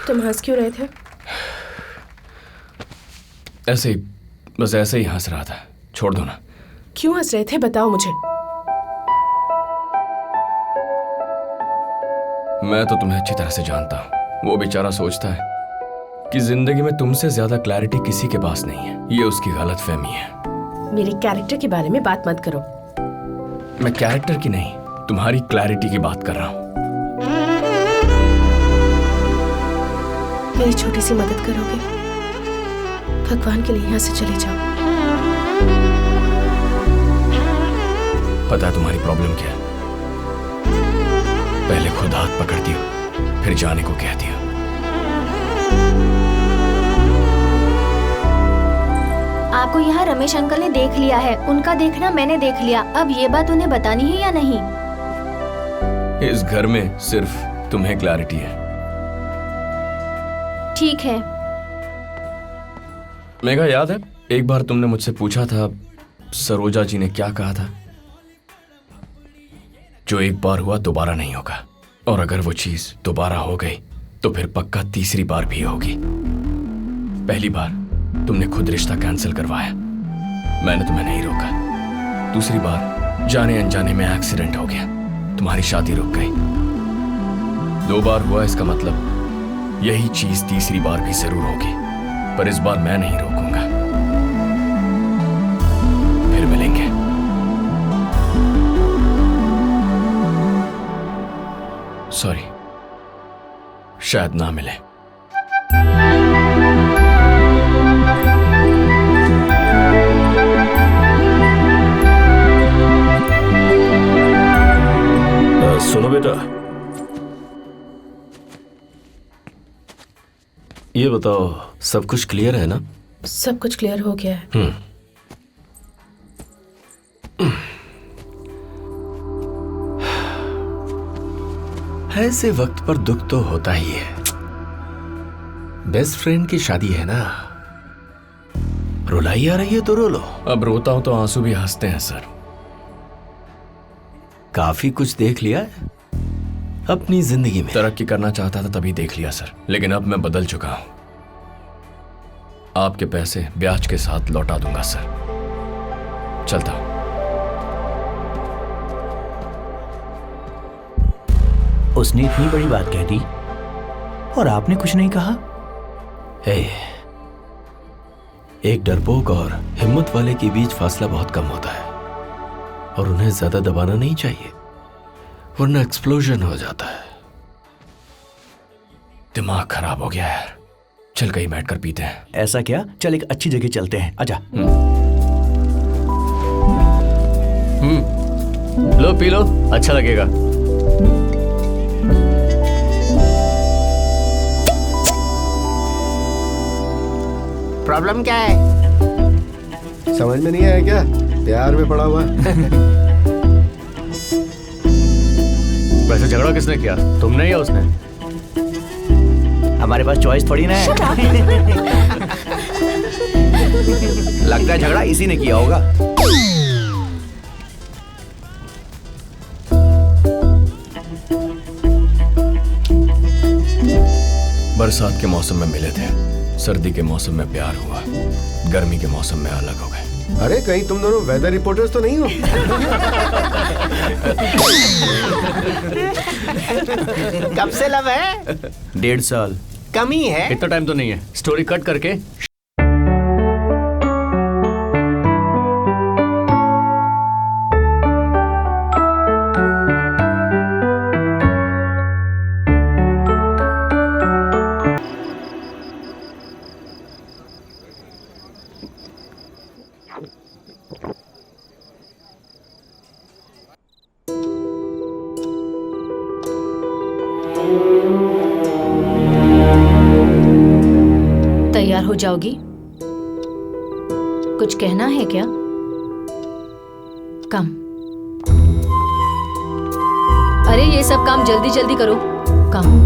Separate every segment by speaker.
Speaker 1: तुम हंस क्यों रहे थे?
Speaker 2: ऐसे ही, बस ऐसे ही हंस रहा था। छोड़ दो ना।
Speaker 1: क्यों हंस रहे थे, बताओ मुझे।
Speaker 2: मैं तो तुम्हें अच्छी तरह से जानता हूँ। वो बेचारा सोचता है कि जिंदगी में तुमसे ज्यादा क्लैरिटी किसी के पास नहीं है। ये उसकी गलतफहमी है।
Speaker 1: मेरे कैरेक्टर के बारे में बात मत करो।
Speaker 2: मैं कैरेक्टर की नहीं, तुम्हारी क्लैरिटी की बात कर रहा हूँ।
Speaker 1: मेरी छोटी सी मदद करोगे? भगवान के लिए यहाँ से चले जाओ।
Speaker 2: पता है तुम्हारी प्रॉब्लम क्या है? पहले खुद हाथ पकड़ती हो, फिर जाने को कहती हो।
Speaker 3: आपको यहाँ रमेश अंकल ने देख लिया है, उनका देखना मैंने देख लिया। अब ये बात उन्हें बतानी है या नहीं?
Speaker 2: इस घर में सिर्फ तुम्हें क्लैरिटी है।
Speaker 3: ठीक है।
Speaker 2: मेघा, याद है एक बार तुमने मुझसे पूछा था सरोजा जी ने क्या कहा था? जो एक बार हुआ दोबारा नहीं होगा, और अगर वो चीज दोबारा हो गई तो फिर पक्का तीसरी बार भी होगी। पहली बार तुमने खुद रिश्ता कैंसिल करवाया, मैंने तुम्हें नहीं रोका। दूसरी बार जाने अनजाने में एक्सीडेंट हो गया, तुम्हारी शादी रुक गई। 2 बार हुआ, इसका मतलब यही चीज तीसरी बार भी जरूर होगी, पर इस बार मैं नहीं रोकूंगा। फिर मिलेंगे। सॉरी, शायद ना मिले।
Speaker 4: सुनो बेटा, ये बताओ सब कुछ क्लियर है ना?
Speaker 1: सब कुछ क्लियर हो गया है।
Speaker 4: ऐसे वक्त पर दुख तो होता ही है। बेस्ट फ्रेंड की शादी है ना, रुलाई आ रही है तो रो लो।
Speaker 2: अब रोता हूं तो आंसू भी हंसते हैं सर।
Speaker 4: काफी कुछ देख लिया है अपनी जिंदगी में।
Speaker 2: तरक्की करना चाहता था तभी देख लिया सर, लेकिन अब मैं बदल चुका हूं। आपके पैसे ब्याज के साथ लौटा दूंगा सर। चलता हूं।
Speaker 5: उसने इतनी बड़ी बात कह दी और आपने कुछ नहीं कहा?
Speaker 4: एक डरपोक और हिम्मत वाले के बीच फासला बहुत कम होता है, और उन्हें ज्यादा दबाना नहीं चाहिए, वरना एक्सप्लोजन हो जाता है।
Speaker 2: दिमाग खराब हो गया यार। चल कहीं बैठकर पीते हैं।
Speaker 5: ऐसा क्या? चल एक अच्छी जगह चलते हैं, आजा।
Speaker 2: लो पी लो, अच्छा लगेगा।
Speaker 6: प्रॉब्लम क्या है?
Speaker 7: समझ में नहीं आया क्या? प्यार में पड़ा हुआ।
Speaker 2: वैसे झगड़ा किसने किया, तुमने या उसने?
Speaker 5: हमारे पास चॉइस थोड़ी ना है। लगता है झगड़ा इसी ने किया होगा।
Speaker 2: बरसात के मौसम में मिले थे, सर्दी के मौसम में प्यार हुआ, गर्मी के मौसम में अलग हो गए।
Speaker 7: अरे कहीं तुम दोनों वेदर रिपोर्टर्स तो नहीं हो?
Speaker 6: कब से लव है?
Speaker 5: 1.5 साल।
Speaker 6: कम ही है।
Speaker 2: इतना टाइम तो नहीं है। स्टोरी कट करके
Speaker 3: तैयार हो जाओगी? कुछ कहना है क्या? कम। अरे ये सब काम जल्दी जल्दी करो। कम।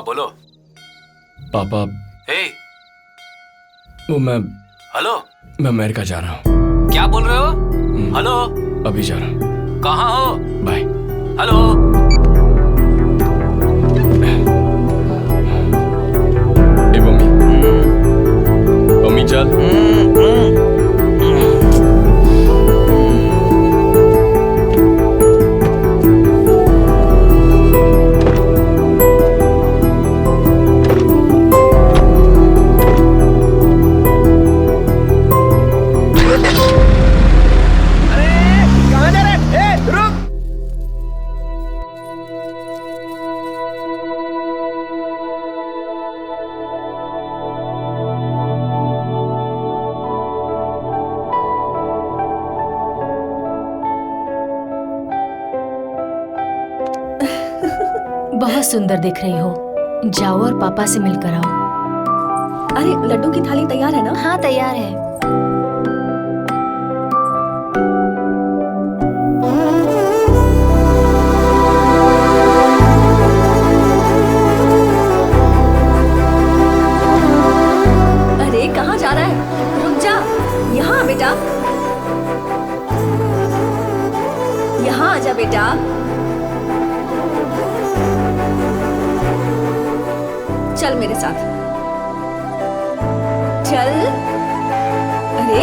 Speaker 4: हाँ बोलो।
Speaker 2: पापा,
Speaker 4: हे,
Speaker 2: वो मैं
Speaker 4: हेलो,
Speaker 2: अमेरिका जा रहा हूँ।
Speaker 4: क्या बोल रहे हो? हेलो,
Speaker 2: अभी जा रहा हूँ।
Speaker 4: कहाँ हो?
Speaker 2: बाय।
Speaker 4: हेलो,
Speaker 2: ए मम्मी, मम्मी चल।
Speaker 3: बहुत सुंदर दिख रही हो। जाओ और पापा से मिलकर आओ।
Speaker 1: अरे लड्डू की थाली तैयार है ना?
Speaker 3: हाँ तैयार है।
Speaker 1: अरे कहाँ जा रहा है? रुक जा, यहाँ आ बेटा, यहाँ आजा बेटा। चल मेरे साथ, चल। अरे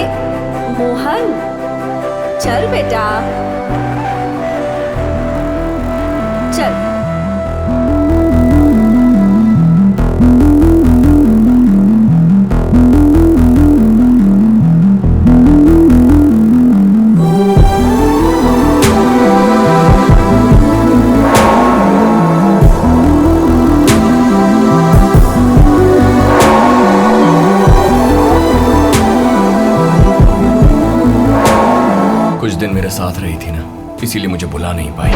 Speaker 1: मोहन, चल बेटा, चल।
Speaker 2: कुछ दिन मेरे साथ रही थी ना, इसीलिए मुझे भुला नहीं पाई।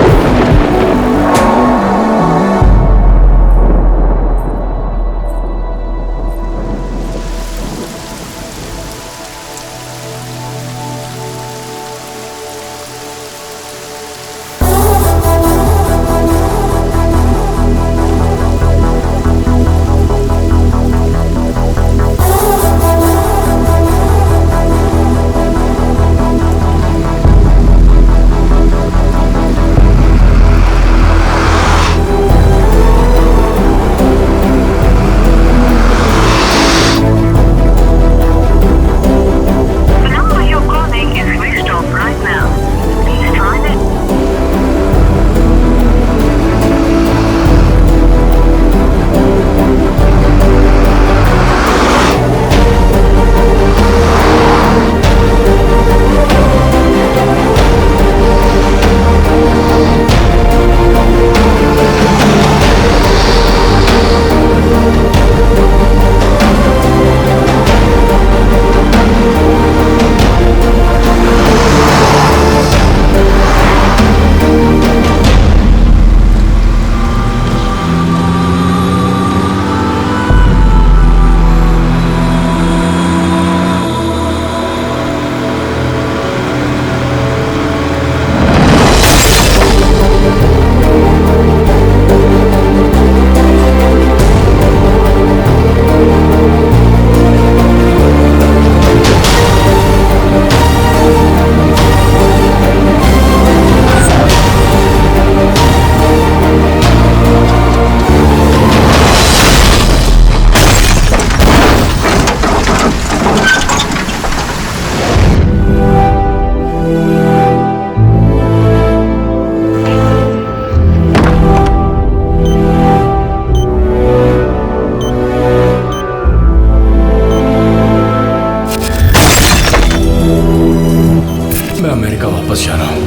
Speaker 2: वापस जा रहा हूँ।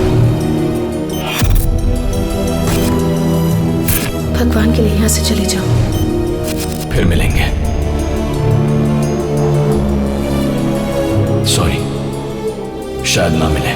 Speaker 1: भगवान के लिए यहाँ से चले जाओ।
Speaker 2: फिर मिलेंगे। सॉरी, शायद ना मिले।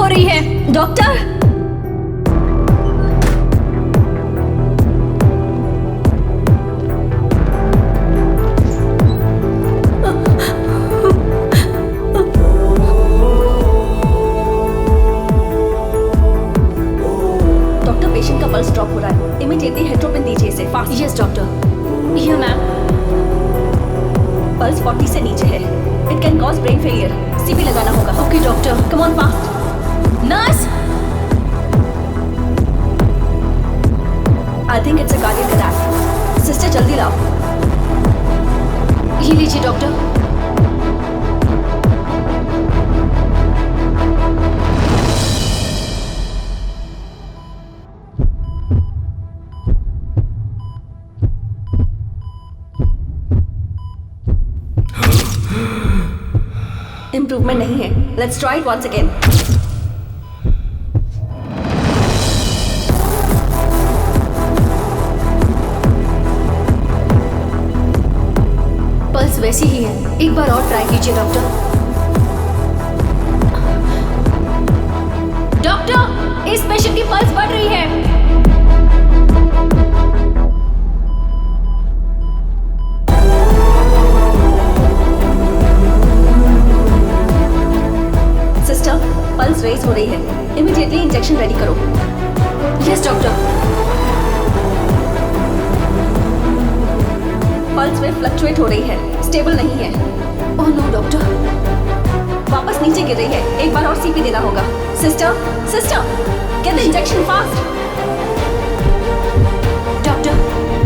Speaker 3: हो रही है। डॉक्टर,
Speaker 8: पेशेंट का पल्स ड्रॉप हो रहा है। इमीडिएटली हेट्रोपिन दीजिए इसे फास्ट।
Speaker 3: Yes doctor. ये मैम।
Speaker 8: पल्स 40 से नीचे है। It can cause brain failure. CP लगाना होगा।
Speaker 3: Okay doctor.
Speaker 8: Come on fast.
Speaker 3: Nurse,
Speaker 8: I think it's a cardiac attack. Sister जल्दी लाओ।
Speaker 3: ये लीजिए डॉक्टर।
Speaker 8: इंप्रूवमेंट नहीं है। Let's try it once again.
Speaker 3: Pulse वैसी ही है, एक बार और ट्राई कीजिए डॉक्टर। डॉक्टर, इस पेशेंट की पल्स बढ़ रही है।
Speaker 8: सिस्टर, पल्स रेज हो रही है। इमीडिएटली इंजेक्शन रेडी करो।
Speaker 3: Yes doctor.
Speaker 8: Pulse wave fluctuate हो रही है, स्टेबल नहीं है।
Speaker 3: Oh no doctor.
Speaker 8: वापस नीचे गिर रही है। एक बार और सीपी देना होगा। Sister, get the injection fast.
Speaker 3: Doctor,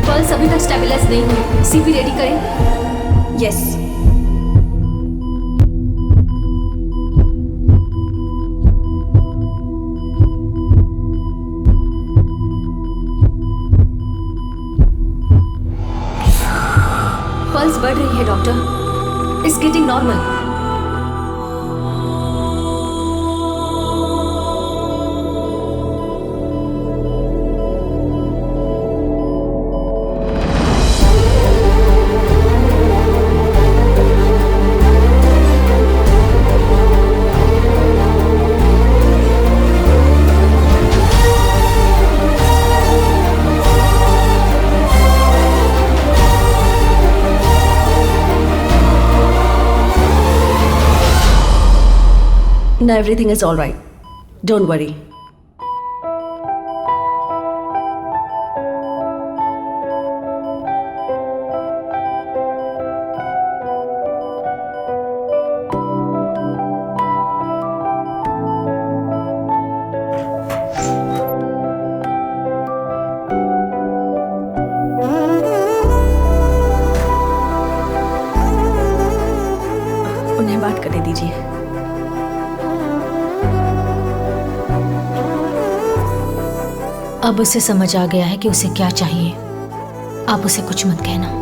Speaker 3: pulse अभी तक स्टेबलाइज नहीं हुई। सीपी रेडी करें।
Speaker 8: यस।
Speaker 3: पल्स बढ़ रही है doctor. It's getting normal.
Speaker 8: Now everything is all right. Don't worry. उन्हें बात करने दीजिए।
Speaker 3: अब उसे समझ आ गया है कि उसे क्या चाहिए। आप उसे कुछ मत कहना।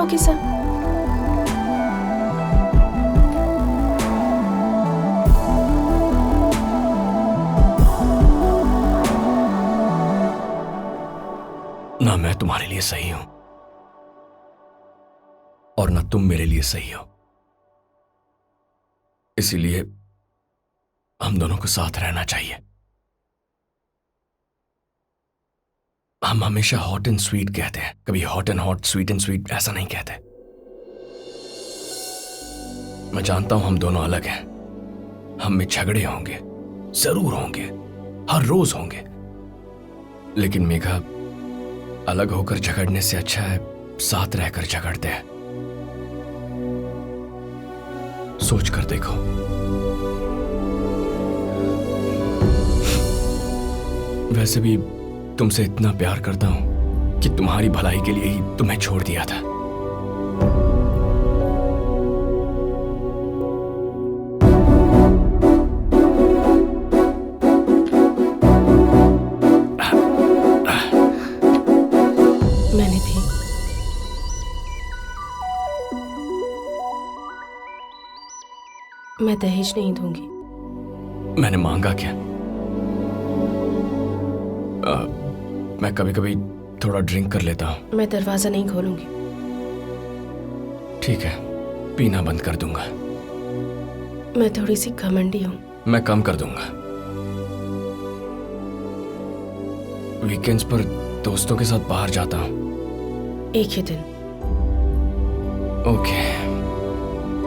Speaker 1: Okay sir.
Speaker 2: ना मैं तुम्हारे लिए सही हूं और ना तुम मेरे लिए सही हो। इसीलिए हम दोनों को साथ रहना चाहिए। हम हमेशा हॉट एंड स्वीट कहते हैं, कभी hot and hot, sweet and sweet ऐसा नहीं कहते। मैं जानता हूं हम दोनों अलग हैं, हम में झगड़े होंगे, जरूर होंगे, हर रोज होंगे। लेकिन मेघा, अलग होकर झगड़ने से अच्छा है साथ रहकर झगड़ते हैं। सोच कर देखो। वैसे भी तुमसे इतना प्यार करता हूं कि तुम्हारी भलाई के लिए ही तुम्हें छोड़ दिया था।
Speaker 1: मैं दहेज नहीं दूंगी।
Speaker 2: मैंने मांगा क्या? मैं कभी कभी थोड़ा ड्रिंक कर लेता हूँ।
Speaker 1: मैं दरवाजा नहीं खोलूंगी।
Speaker 2: ठीक है, पीना बंद कर दूंगा।
Speaker 1: मैं थोड़ी सी घमंडी हूँ।
Speaker 2: मैं कम कर दूंगा। वीकेंड्स पर दोस्तों के साथ बाहर जाता हूँ।
Speaker 1: एक ही दिन।
Speaker 2: ओके,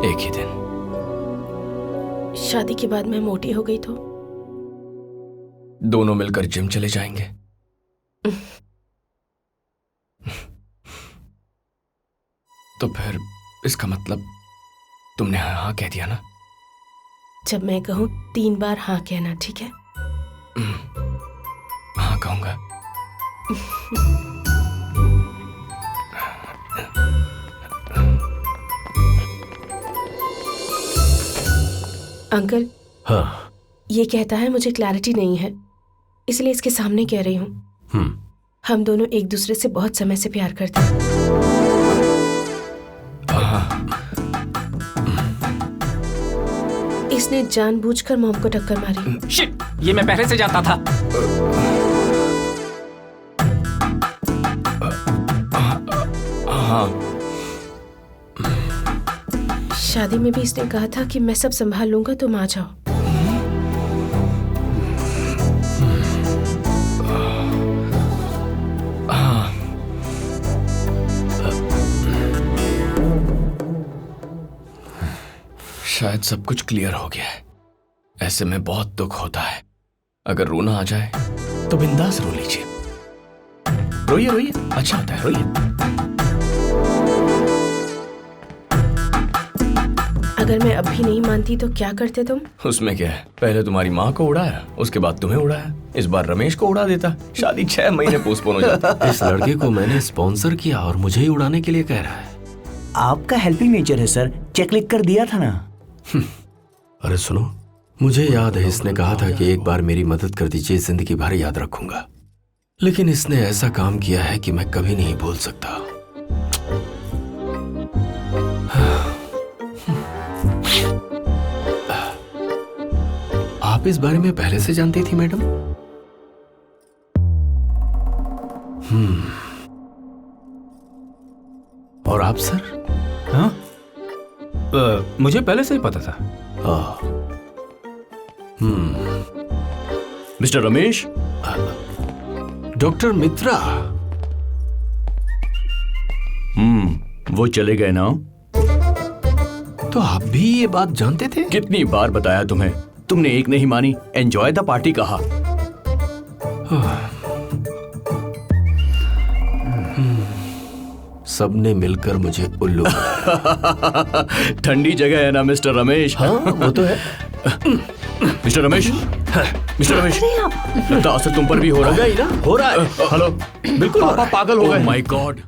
Speaker 2: एक ही दिन।
Speaker 1: शादी के बाद मैं मोटी हो गई तो?
Speaker 2: दोनों मिलकर जिम चले जाएंगे। तो फिर इसका मतलब तुमने हाँ कह दिया ना?
Speaker 1: जब मैं कहूँ 3 बार हाँ कहना, ठीक है?
Speaker 2: हाँ कहूंगा।
Speaker 1: अंकल,
Speaker 4: हाँ।
Speaker 1: ये कहता है मुझे क्लैरिटी नहीं है, इसलिए इसके सामने कह रही हूँ। हम दोनों एक दूसरे से बहुत समय से प्यार करते हैं। इसने जानबूझकर मॉम को टक्कर मारी।
Speaker 9: शिट, ये मैं पहले से जानता था।
Speaker 2: हाँ,
Speaker 1: शादी में भी इसने कहा था कि मैं सब संभाल लूंगा, तुम आ जाओ।
Speaker 2: शायद सब कुछ क्लियर हो गया है। ऐसे में बहुत दुख होता है। अगर रोना आ जाए तो बिंदास रो लीजिए। रोइए रोइए, अच्छा होता है, रोइए।
Speaker 1: अगर मैं अब भी नहीं मानती तो क्या करते तुम?
Speaker 2: उसमें क्या है, पहले तुम्हारी माँ को उड़ाया, उसके बाद तुम्हें उड़ाया, इस बार रमेश को उड़ा देता। शादी 6 महीने पोस्टपोन हो जाती।
Speaker 4: इस लड़के को मैंने स्पॉन्सर किया और मुझे ही उड़ाने के लिए कह रहा है।
Speaker 5: आपका हेल्पिंग नेचर है सर, चेक लिख कर दिया था ना।
Speaker 4: अरे सुनो, मुझे याद है इसने कहा था कि एक बार मेरी मदद कर दीजिए, जिंदगी भर याद रखूंगा। लेकिन इसने ऐसा काम किया है कि मैं कभी नहीं भूल सकता। आप इस बारे में पहले से जानती थी मैडम? और आप सर?
Speaker 9: हाँ? मुझे पहले से ही पता था।
Speaker 2: मिस्टर रमेश।
Speaker 4: डॉक्टर मित्रा।
Speaker 2: वो चले गए ना?
Speaker 4: तो आप भी ये बात जानते थे?
Speaker 2: कितनी बार बताया तुम्हें, तुमने एक नहीं मानी। एंजॉय द पार्टी कहा।
Speaker 4: सबने मिलकर मुझे उल्लू बनाया।
Speaker 2: ठंडी जगह है ना मिस्टर रमेश।
Speaker 4: हाँ, वो तो है।
Speaker 2: मिस्टर रमेश, मिस्टर रमेश, लगता असर तुम पर भी हो रहा है।
Speaker 4: हो रहा है।
Speaker 2: हेलो, बिल्कुल पापा पागल हो गए। My God.